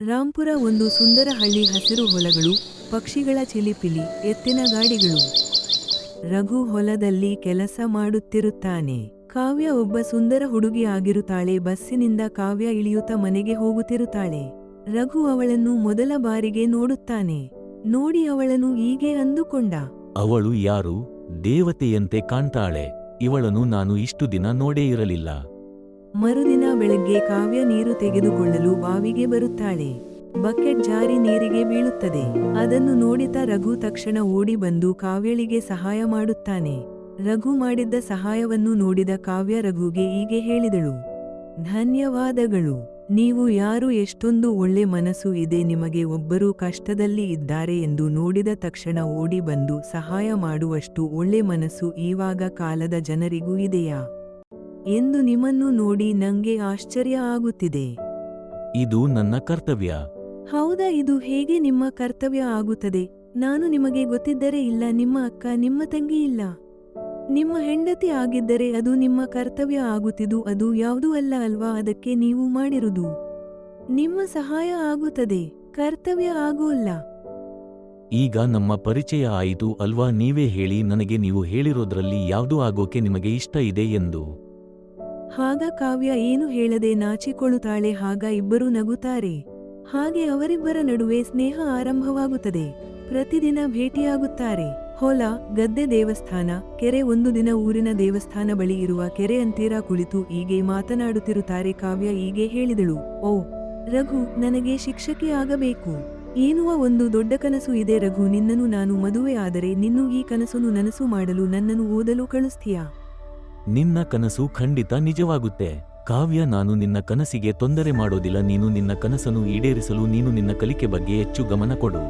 ರಾಂಪುರ ಒಂದು ಸುಂದರ ಹಳ್ಳಿ. ಹಸಿರು ಹೊಲಗಳು, ಪಕ್ಷಿಗಳ ಚಿಲಿಪಿಲಿ, ಎತ್ತಿನ ಗಾಡಿಗಳು. ರಘು ಹೊಲದಲ್ಲಿ ಕೆಲಸ ಮಾಡುತ್ತಿರುತ್ತಾನೆ. ಕಾವ್ಯ ಒಬ್ಬ ಸುಂದರ ಹುಡುಗಿ ಆಗಿರುತ್ತಾಳೆ. ಬಸ್ಸಿನಿಂದ ಕಾವ್ಯ ಇಳಿಯುತ್ತಾ ಮನೆಗೆ ಹೋಗುತ್ತಿರುತ್ತಾಳೆ. ರಘು ಅವಳನ್ನು ಮೊದಲ ಬಾರಿಗೆ ನೋಡುತ್ತಾನೆ. ನೋಡಿ ಅವಳನ್ನು ಹೀಗೆ ಅಂದುಕೊಂಡ. ಅವಳು ಯಾರು? ದೇವತೆಯಂತೆ ಕಾಣ್ತಾಳೆ. ಇವಳನ್ನು ನಾನು ಇಷ್ಟು ದಿನ ನೋಡೇ ಇರಲಿಲ್ಲ. ಮರುದಿನ ಬೆಳಗ್ಗೆ ಕಾವ್ಯ ನೀರು ತೆಗೆದುಕೊಳ್ಳಲು ಬಾವಿಗೆ ಬರುತ್ತಾಳೆ. ಬಕೆಟ್ ಜಾರಿ ನೀರಿಗೆ ಬೀಳುತ್ತದೆ. ಅದನ್ನು ನೋಡಿದ ರಘು ತಕ್ಷಣ ಓಡಿ ಬಂದು ಕಾವ್ಯಳಿಗೆ ಸಹಾಯ ಮಾಡುತ್ತಾನೆ. ರಘು ಮಾಡಿದ್ದ ಸಹಾಯವನ್ನು ನೋಡಿದ ಕಾವ್ಯ ರಘುಗೆ ಹೀಗೆ ಹೇಳಿದಳು, ಧನ್ಯವಾದಗಳು. ನೀವು ಯಾರು? ಎಷ್ಟೊಂದು ಒಳ್ಳೆ ಮನಸ್ಸು ಇದೆ ನಿಮಗೆ. ಒಬ್ಬರು ಕಷ್ಟದಲ್ಲಿ ಇದ್ದಾರೆ ಎಂದು ನೋಡಿದ ತಕ್ಷಣ ಓಡಿ ಬಂದು ಸಹಾಯ ಮಾಡುವಷ್ಟು ಒಳ್ಳೆ ಮನಸ್ಸು ಇವಾಗ ಕಾಲದ ಜನರಿಗೂ ಇದೆಯಾ ಎಂದು ನಿಮ್ಮನ್ನು ನೋಡಿ ನಂಗೆ ಆಶ್ಚರ್ಯ ಆಗುತ್ತಿದೆ. ಇದು ನನ್ನ ಕರ್ತವ್ಯ. ಹೌದಾ? ಇದು ಹೇಗೆ ನಿಮ್ಮ ಕರ್ತವ್ಯ ಆಗುತ್ತದೆ? ನಾನು ನಿಮಗೆ ಗೊತ್ತಿದ್ದರೆ ಇಲ್ಲ. ನಿಮ್ಮ ಅಕ್ಕ, ನಿಮ್ಮ ತಂಗಿ ಇಲ್ಲ. ನಿಮ್ಮ ಹೆಂಡತಿ ಆಗಿದ್ದರೆ ಅದು ನಿಮ್ಮ ಕರ್ತವ್ಯ ಆಗುತ್ತಿದ್ದು. ಅದು ಯಾವುದೂ ಅಲ್ಲ ಅಲ್ವಾ? ಅದಕ್ಕೆ ನೀವು ಮಾಡಿರುವುದು ನಿಮ್ಮ ಸಹಾಯ ಆಗುತ್ತದೆ, ಕರ್ತವ್ಯ ಆಗೋಲ್ಲ. ಈಗ ನಮ್ಮ ಪರಿಚಯ ಆಯಿತು ಅಲ್ವಾ? ನೀವೇ ಹೇಳಿ ನನಗೆ, ನೀವು ಹೇಳಿರೋದ್ರಲ್ಲಿ ಯಾವ್ದು ಆಗೋಕೆ ನಿಮಗೆ ಇಷ್ಟ ಇದೆ ಎಂದು. ಆಗ ಕಾವ್ಯ ಏನು ಹೇಳದೆ ನಾಚಿಕೊಳ್ಳುತ್ತಾಳೆ. ಆಗ ಇಬ್ಬರು ನಗುತ್ತಾರೆ. ಹಾಗೆ ಅವರಿಬ್ಬರ ನಡುವೆ ಸ್ನೇಹ ಆರಂಭವಾಗುತ್ತದೆ. ಪ್ರತಿದಿನ ಭೇಟಿಯಾಗುತ್ತಾರೆ. ಹೊಲ, ಗದ್ದೆ, ದೇವಸ್ಥಾನ, ಕೆರೆ. ಒಂದು ದಿನ ಊರಿನ ದೇವಸ್ಥಾನ ಬಳಿ ಇರುವ ಕೆರೆ ಅಂತೀರ ಕುಳಿತು ಹೀಗೆ ಮಾತನಾಡುತ್ತಿರುತ್ತಾರೆ. ಕಾವ್ಯ ಹೀಗೆ ಹೇಳಿದಳು, ಓ ರಘು, ನನಗೆ ಶಿಕ್ಷಕಿ ಆಗಬೇಕು ಎನ್ನುವ ಒಂದು ದೊಡ್ಡ ಕನಸು ಇದೆ. ರಘು, ನಿನ್ನನ್ನು ನಾನು ಮದುವೆ ಆದರೆ ನಿನ್ನೂ ಈ ಕನಸನ್ನು ನನಸು ಮಾಡಲು ನನ್ನನ್ನು ಓದಲು ಕಳಿಸ್ತೀಯಾ? ನಿನ್ನ ಕನಸು ಖಂಡಿತ ನಿಜವಾಗುತ್ತೆ ಕಾವ್ಯ. ನಾನು ನಿನ್ನ ಕನಸಿಗೆ ತೊಂದರೆ ಮಾಡೋದಿಲ್ಲ. ನೀನು ನಿನ್ನ ಕನಸನ್ನು ಈಡೇರಿಸಲು ನೀನು ನಿನ್ನ ಕಲಿಕೆ ಬಗ್ಗೆ ಹೆಚ್ಚು ಗಮನ ಕೊಡು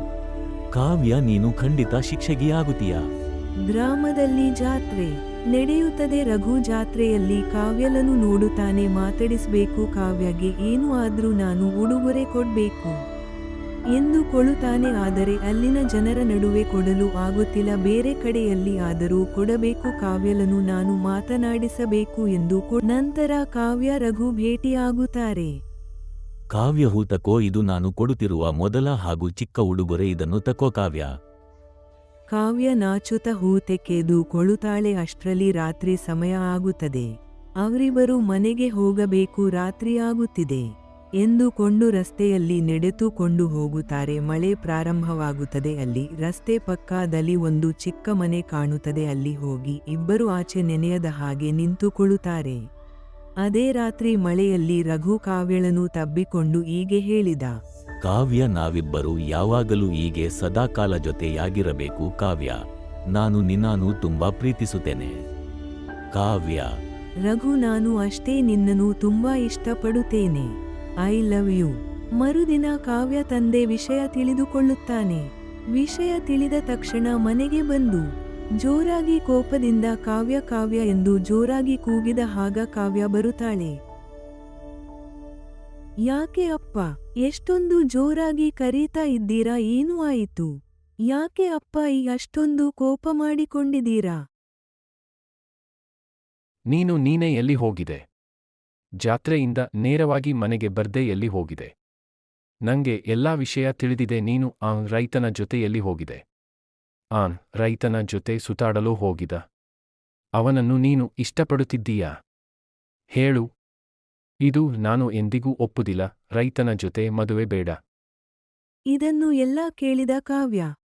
ಕಾವ್ಯ. ನೀನು ಖಂಡಿತ ಶಿಕ್ಷಕಿಯಾಗುತ್ತೀಯಾ? ಗ್ರಾಮದಲ್ಲಿ ಜಾತ್ರೆ ನಡೆಯುತ್ತದೆ. ರಘು ಜಾತ್ರೆಯಲ್ಲಿ ಕಾವ್ಯಲನ್ನು ನೋಡುತ್ತಾನೆ. ಮಾತಾಡಿಸಬೇಕು ಕಾವ್ಯಗೆ. ಏನು ಆದ್ರೂ ನಾನು ಉಡುಗೊರೆ ಕೊಡ್ಬೇಕು ಎಂದುಕೊಳ್ಳುತ್ತಾನೆ. ಆದರೆ ಅಲ್ಲಿನ ಜನರ ನಡುವೆ ಕೊಡಲು ಆಗುತ್ತಿಲ್ಲ. ಬೇರೆ ಕಡೆಯಲ್ಲಿ ಆದರೂ ಕೊಡಬೇಕು. ಕಾವ್ಯಲನ್ನು ನಾನು ಮಾತನಾಡಿಸಬೇಕು ಎಂದು ನಂತರ ಕಾವ್ಯ ರಘು ಭೇಟಿಯಾಗುತ್ತಾರೆ. ಕಾವ್ಯ, ಹೂ ತಕೋ. ಇದು ನಾನು ಕೊಡುತ್ತಿರುವ ಮೊದಲ ಹಾಗೂ ಚಿಕ್ಕ ಉಡುಗೊರೆ. ಇದನ್ನು ತಕೋ ಕಾವ್ಯ. ಕಾವ್ಯ ನಾಚುತ ಹೂ ತೆಗೆದುಕೊಳ್ಳುತ್ತಾಳೆ. ಅಷ್ಟರಲ್ಲಿ ರಾತ್ರಿ ಸಮಯ ಆಗುತ್ತದೆ. ಅವರಿಬ್ಬರು ಮನೆಗೆ ಹೋಗಬೇಕು. ರಾತ್ರಿಯಾಗುತ್ತಿದೆ ಎಂದುಕೊಂಡು ರಸ್ತೆಯಲ್ಲಿ ನಡೆದುಕೊಂಡು ಹೋಗುತ್ತಾರೆ. ಮಳೆ ಪ್ರಾರಂಭವಾಗುತ್ತದೆ. ಅಲ್ಲಿ ರಸ್ತೆ ಪಕ್ಕದಲ್ಲಿ ಒಂದು ಚಿಕ್ಕ ಮನೆ ಕಾಣುತ್ತದೆ. ಅಲ್ಲಿ ಹೋಗಿ ಇಬ್ಬರು ಆಚೆ ನೆನೆಯದ ಹಾಗೆ ನಿಂತುಕೊಳ್ಳುತ್ತಾರೆ. ಅದೇ ರಾತ್ರಿ ಮಳೆಯಲ್ಲಿ ರಘು ಕಾವ್ಯಳನ್ನು ತಬ್ಬಿಕೊಂಡು ಹೀಗೆ ಹೇಳಿದ, ಕಾವ್ಯ, ನಾವಿಬ್ಬರು ಯಾವಾಗಲೂ ಹೀಗೆ ಸದಾಕಾಲ ಜೊತೆಯಾಗಿರಬೇಕು ಕಾವ್ಯ. ನಾನು ನಿನ್ನನ್ನು ತುಂಬಾ ಪ್ರೀತಿಸುತ್ತೇನೆ ಕಾವ್ಯ. ರಘು, ನಾನು ಅಷ್ಟೇ ನಿನ್ನನ್ನು ತುಂಬಾ ಇಷ್ಟಪಡುತ್ತೇನೆ. I love you. ಮರುದಿನ ಕಾವ್ಯ ತಂದೆ ವಿಷಯ ತಿಳಿದುಕೊಳ್ಳುತ್ತಾನೆ. ವಿಷಯ ತಿಳಿದ ತಕ್ಷಣ ಮನೆಗೆ ಬಂದು ಜೋರಾಗಿ ಕೋಪದಿಂದ ಕಾವ್ಯ ಕಾವ್ಯ ಎಂದು ಜೋರಾಗಿ ಕೂಗಿದ. ಆಗ ಕಾವ್ಯ ಬರುತ್ತಾಳೆ. ಯಾಕೆ ಅಪ್ಪ ಎಷ್ಟೊಂದು ಜೋರಾಗಿ ಕರೀತಾ ಇದ್ದೀರಾ? ಏನೂ ಆಯಿತು? ಯಾಕೆ ಅಪ್ಪ ಈ ಅಷ್ಟೊಂದು ಕೋಪ ಮಾಡಿಕೊಂಡಿದ್ದೀರಾ? ನೀನೇ ಎಲ್ಲಿ ಹೋಗಿದೆ? ಜಾತ್ರೆಯಿಂದ ನೇರವಾಗಿ ಮನೆಗೆ ಬರ್ದೆ ಎಲ್ಲಿ ಹೋಗಿದೆ? ನಂಗೆ ಎಲ್ಲಾ ವಿಷಯ ತಿಳಿದಿದೆ. ನೀನು ಆ ರೈತನ ಜೊತೆ ಎಲ್ಲಿ ಹೋಗಿದೆ? ರೈತನ ಜೊತೆ ಸುತ್ತಾಡಲು ಹೋಗಿದ? ಅವನನ್ನು ನೀನು ಇಷ್ಟಪಡುತ್ತಿದ್ದೀಯಾ? ಹೇಳು. ಇದು ನಾನು ಎಂದಿಗೂ ಒಪ್ಪುದಿಲ್ಲ. ರೈತನ ಜೊತೆ ಮದುವೆ ಬೇಡ. ಇದನ್ನು ಎಲ್ಲ ಕೇಳಿದ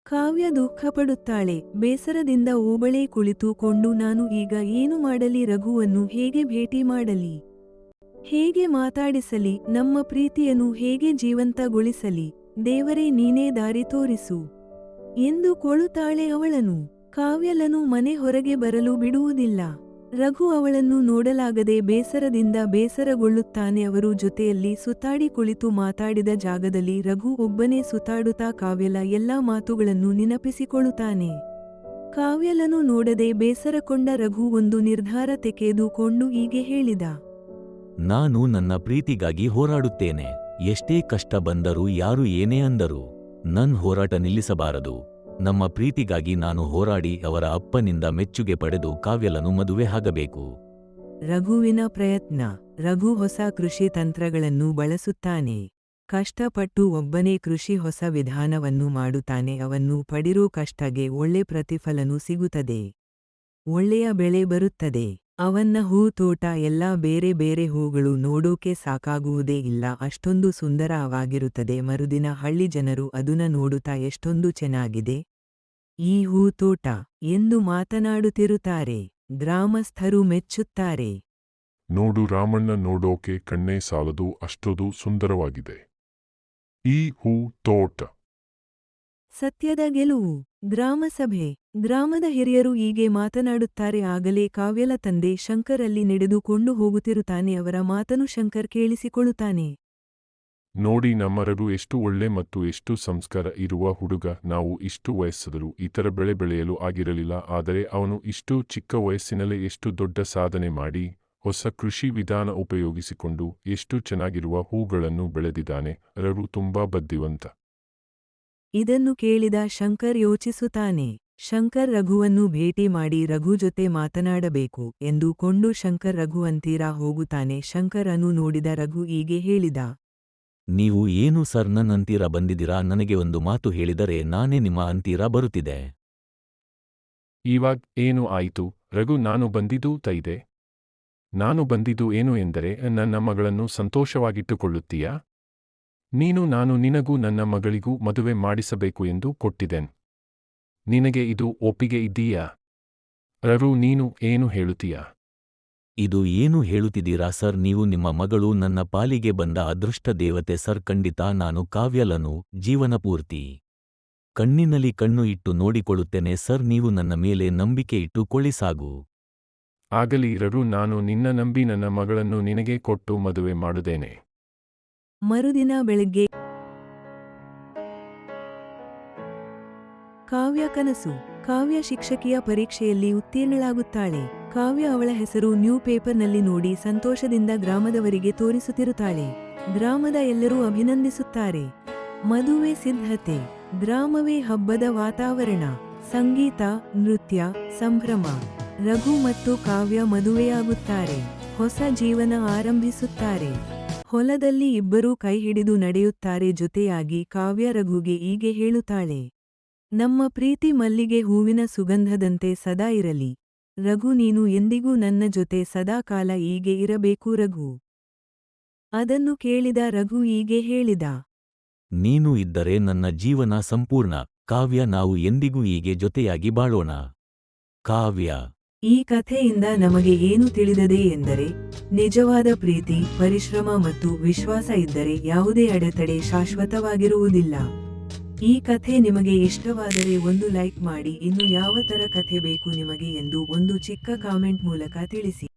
ಕಾವ್ಯ ದುಃಖಪಡುತ್ತಾಳೆ. ಬೇಸರದಿಂದ ಓಬಳೆ ಕುಳಿತುಕೊಂಡು ನಾನು ಈಗ ಏನು ಮಾಡಲಿ? ರಘುವನ್ನು ಹೇಗೆ ಭೇಟಿ ಮಾಡಲಿ? ಹೇಗೆ ಮಾತಾಡಿಸಲಿ? ನಮ್ಮ ಪ್ರೀತಿಯನ್ನು ಹೇಗೆ ಜೀವಂತಗೊಳಿಸಲಿ? ದೇವರೇ, ನೀನೇ ದಾರಿ ತೋರಿಸು ಎಂದುಕೊಳ್ಳುತ್ತಾಳೆ ಅವಳನು. ಕಾವ್ಯಲನು ಮನೆ ಹೊರಗೆ ಬರಲು ಬಿಡುವುದಿಲ್ಲ. ರಘು ಅವಳನ್ನು ನೋಡಲಾಗದೆ ಬೇಸರದಿಂದ ಬೇಸರಗೊಳ್ಳುತ್ತಾನೆ. ಅವರು ಜೊತೆಯಲ್ಲಿ ಸುತ್ತಾಡಿ ಕುಳಿತು ಮಾತಾಡಿದ ಜಾಗದಲ್ಲಿ ರಘು ಒಬ್ಬನೇ ಸುತ್ತಾಡುತ್ತಾ ಕಾವ್ಯಲ ಎಲ್ಲಾ ಮಾತುಗಳನ್ನು ನೆನಪಿಸಿಕೊಳ್ಳುತ್ತಾನೆ. ಕಾವ್ಯಲನು ನೋಡದೆ ಬೇಸರಕೊಂಡ ರಘು ಒಂದು ನಿರ್ಧಾರ ತೆಗೆದುಕೊಂಡು ಹೀಗೆ ಹೇಳಿದ, ನಾನು ನನ್ನ ಪ್ರೀತಿಗಾಗಿ ಹೋರಾಡುತ್ತೇನೆ. ಎಷ್ಟೇ ಕಷ್ಟ ಬಂದರೂ, ಯಾರು ಏನೇ ಅಂದರೂ ನನ್ ಹೋರಾಟ ನಿಲ್ಲಿಸಬಾರದು. ನಮ್ಮ ಪ್ರೀತಿಗಾಗಿ ನಾನು ಹೋರಾಡಿ ಅವರ ಅಪ್ಪನಿಂದ ಮೆಚ್ಚುಗೆ ಪಡೆದು ಕಾವ್ಯಲನ್ನು ಮದುವೆ ಆಗಬೇಕು. ರಘುವಿನ ಪ್ರಯತ್ನ. ರಘು ಹೊಸ ಕೃಷಿ ತಂತ್ರಗಳನ್ನು ಬಳಸುತ್ತಾನೆ. ಕಷ್ಟಪಟ್ಟು ಒಬ್ಬನೇ ಕೃಷಿ ಹೊಸ ವಿಧಾನವನ್ನು ಮಾಡುತ್ತಾನೆ ಅವನ್ನು ಪಡಿರೋ ಕಷ್ಟಗೆ ಒಳ್ಳೆ ಪ್ರತಿಫಲನೂ ಸಿಗುತ್ತದೆ. ಒಳ್ಳೆಯ ಬೆಳೆ ಬರುತ್ತದೆ. ಅವನ್ನ ಹೂ ತೋಟ ಎಲ್ಲ ಬೇರೆ ಬೇರೆ ಹೂಗಳು ನೋಡೋಕೆ ಸಾಕಾಗುವುದೇ ಇಲ್ಲ, ಅಷ್ಟೊಂದು ಸುಂದರವಾಗಿರುತ್ತದೆ. ಮರುದಿನ ಹಳ್ಳಿ ಜನರು ಅದನ್ನ ನೋಡುತ್ತಾ ಎಷ್ಟೊಂದು ಚೆನ್ನಾಗಿದೆ ಈ ಹೂ ತೋಟ ಎಂದು ಮಾತನಾಡುತ್ತಿರುತ್ತಾರೆ. ಗ್ರಾಮಸ್ಥರು ಮೆಚ್ಚುತ್ತಾರೆ. ನೋಡು ರಾಮಣ್ಣ, ನೋಡೋಕೆ ಕಣ್ಣೇ ಸಾಲದು, ಅಷ್ಟೊಂದು ಸುಂದರವಾಗಿದೆ ಈ ಹೂ ತೋಟ. ಸತ್ಯದ ಗೆಲುವು. ಗ್ರಾಮಸಭೆ. ಗ್ರಾಮದ ಹಿರಿಯರು ಹೀಗೆ ಮಾತನಾಡುತ್ತಾರೆ. ಆಗಲೇ ಕಾವ್ಯಳ ತಂದೆ ಶಂಕರ್ ಅಲ್ಲಿ ನಡೆದುಕೊಂಡು ಹೋಗುತ್ತಿರುತ್ತಾನೆ. ಅವರ ಮಾತನ್ನು ಶಂಕರ್ ಕೇಳಿಸಿಕೊಳ್ಳುತ್ತಾನೆ. ನೋಡಿ, ನಮ್ಮ ರಘು ಎಷ್ಟು ಒಳ್ಳೆ ಮತ್ತು ಎಷ್ಟು ಸಂಸ್ಕಾರ ಇರುವ ಹುಡುಗ. ನಾವು ಇಷ್ಟು ವಯಸ್ಸಾದರೂ ಇತರ ಬೆಳೆ ಬೆಳೆಯಲು ಆಗಿರಲಿಲ್ಲ, ಆದರೆ ಅವನು ಇಷ್ಟು ಚಿಕ್ಕ ವಯಸ್ಸಿನಲ್ಲೇ ಎಷ್ಟು ದೊಡ್ಡ ಸಾಧನೆ ಮಾಡಿ ಹೊಸ ಕೃಷಿ ವಿಧಾನ ಉಪಯೋಗಿಸಿಕೊಂಡು ಎಷ್ಟು ಚೆನ್ನಾಗಿರುವ ಹೂಗಳನ್ನು ಬೆಳೆದಿದ್ದಾನೆ. ರಘು ತುಂಬಾ ಬುದ್ಧಿವಂತ. ಇದನ್ನು ಕೇಳಿದ ಶಂಕರ್ ಯೋಚಿಸುತ್ತಾನೆ. ಶಂಕರ್ ರಘುವನ್ನು ಭೇಟಿ ಮಾಡಿ ರಘು ಜೊತೆ ಮಾತನಾಡಬೇಕು ಎಂದುಕೊಂಡು ಶಂಕರ್ ರಘು ಅಂತೀರ ಹೋಗುತ್ತಾನೆ. ಶಂಕರ್ ಅನ್ನು ನೋಡಿದ ರಘು ಹೀಗೆ ಹೇಳಿದ. ನೀವು ಏನು ಸರ್ ನನ್ನ ಅಂತೀರ ಬಂದಿದ್ದೀರಾ? ನನಗೆ ಒಂದು ಮಾತು ಹೇಳಿದರೆ ನಾನೇ ನಿಮ್ಮ ಅಂತೀರ ಬರುತ್ತಿದೆ. ಇವಾಗ್ ಏನು ಆಯಿತು ರಘು? ನಾನು ಬಂದಿದ್ದು ತೈದೆ. ನಾನು ಬಂದಿದ್ದು ಏನು ಎಂದರೆ ನನ್ನ ಮಗಳನ್ನು ಸಂತೋಷವಾಗಿಟ್ಟುಕೊಳ್ಳುತ್ತೀಯಾ? ನಾನು ನಿನಗೂ ನನ್ನ ಮಗಳಿಗೂ ಮದುವೆ ಮಾಡಿಸಬೇಕು ಎಂದು ಕೊಟ್ಟಿದ್ದೇನೆ. ನಿನಗೆ ಇದು ಒಪ್ಪಿಗೆ ಇದೆಯಾ? ರಘು, ನೀನು ಏನು ಹೇಳುತ್ತೀಯಾ? ಇದು ಏನು ಹೇಳುತ್ತಿದ್ದೀರಾ ಸರ್ ನೀವು? ನಿಮ್ಮ ಮಗಳು ನನ್ನ ಪಾಲಿಗೆ ಬಂದ ಅದೃಷ್ಟ ದೇವತೆ ಸರ್. ಖಂಡಿತ ನಾನು ಕಾವ್ಯಳನ್ನು ಜೀವನಪೂರ್ತಿ ಕಣ್ಣಿನಲ್ಲಿ ಕಣ್ಣು ಇಟ್ಟು ನೋಡಿಕೊಳ್ಳುತ್ತೇನೆ ಸರ್. ನೀವು ನನ್ನ ಮೇಲೆ ನಂಬಿಕೆ ಇಟ್ಟುಕೊಳ್ಳಿ ಸಾಕು. ಆಗಲಿ ರಘು, ನಾನು ನಿನ್ನ ನಂಬಿ ನನ್ನ ಮಗಳನ್ನು ನಿನಗೆ ಕೊಟ್ಟು ಮದುವೆ ಮಾಡುತ್ತೇನೆ. ಮರುದಿನ ಬೆಳಗ್ಗೆ ಕಾವ್ಯ ಕನಸು. ಕಾವ್ಯ ಶಿಕ್ಷಕಿಯ ಪರೀಕ್ಷೆಯಲ್ಲಿ ಉತ್ತೀರ್ಣಳಾಗುತ್ತಾಳೆ. ಕಾವ್ಯ ಅವಳ ಹೆಸರು ನ್ಯೂ ಪೇಪರ್ನಲ್ಲಿ ನೋಡಿ ಸಂತೋಷದಿಂದ ಗ್ರಾಮದವರಿಗೆ ತೋರಿಸುತ್ತಿರುತ್ತಾಳೆ. ಗ್ರಾಮದ ಎಲ್ಲರೂ ಅಭಿನಂದಿಸುತ್ತಾರೆ. ಮದುವೆ ಸಿದ್ಧತೆ. ಗ್ರಾಮವೇ ಹಬ್ಬದ ವಾತಾವರಣ. ಸಂಗೀತ, ನೃತ್ಯ, ಸಂಭ್ರಮ. ರಘು ಮತ್ತು ಕಾವ್ಯ ಮದುವೆಯಾಗುತ್ತಾರೆ. ಹೊಸ ಜೀವನ ಆರಂಭಿಸುತ್ತಾರೆ. ಹೊಲದಲ್ಲಿ ಇಬ್ಬರೂ ಕೈ ಹಿಡಿದು ನಡೆಯುತ್ತಾರೆ. ಜೊತೆಯಾಗಿ ಕಾವ್ಯ ರಘುಗೆ ಹೀಗೆ ಹೇಳುತ್ತಾಳೆ. ನಮ್ಮ ಪ್ರೀತಿ ಮಲ್ಲಿಗೆ ಹೂವಿನ ಸುಗಂಧದಂತೆ ಸದಾ ಇರಲಿ. ರಘು, ನೀನು ಎಂದಿಗೂ ನನ್ನ ಜೊತೆ ಸದಾಕಾಲ ಹೀಗೆ ಇರಬೇಕು ರಘು. ಅದನ್ನು ಕೇಳಿದ ರಘು ಹೀಗೆ ಹೇಳಿದ. ನೀನು ಇದ್ದರೆ ನನ್ನ ಜೀವನ ಸಂಪೂರ್ಣ. ಕಾವ್ಯ, ನಾವು ಎಂದಿಗೂ ಹೀಗೆ ಜೊತೆಯಾಗಿ ಬಾಳೋಣ. ಕಾವ್ಯ. ಈ ಕಥೆಯಿಂದ ನಮಗೆ ಏನು ತಿಳಿದದೆ ಎಂದರೆ, ನಿಜವಾದ ಪ್ರೀತಿ, ಪರಿಶ್ರಮ ಮತ್ತು ವಿಶ್ವಾಸ ಇದ್ದರೆ ಯಾವುದೇ ಅಡೆತಡೆ ಶಾಶ್ವತವಾಗಿರುವುದಿಲ್ಲ. ಈ ಕಥೆ ನಿಮಗೆ ಇಷ್ಟವಾದರೆ ಒಂದು ಲೈಕ್ ಮಾಡಿ. ಇನ್ನು ಯಾವ ತರ ಕಥೆ ಬೇಕು ನಿಮಗೆ ಎಂದು ಒಂದು ಚಿಕ್ಕ ಕಾಮೆಂಟ್ ಮೂಲಕ ತಿಳಿಸಿ.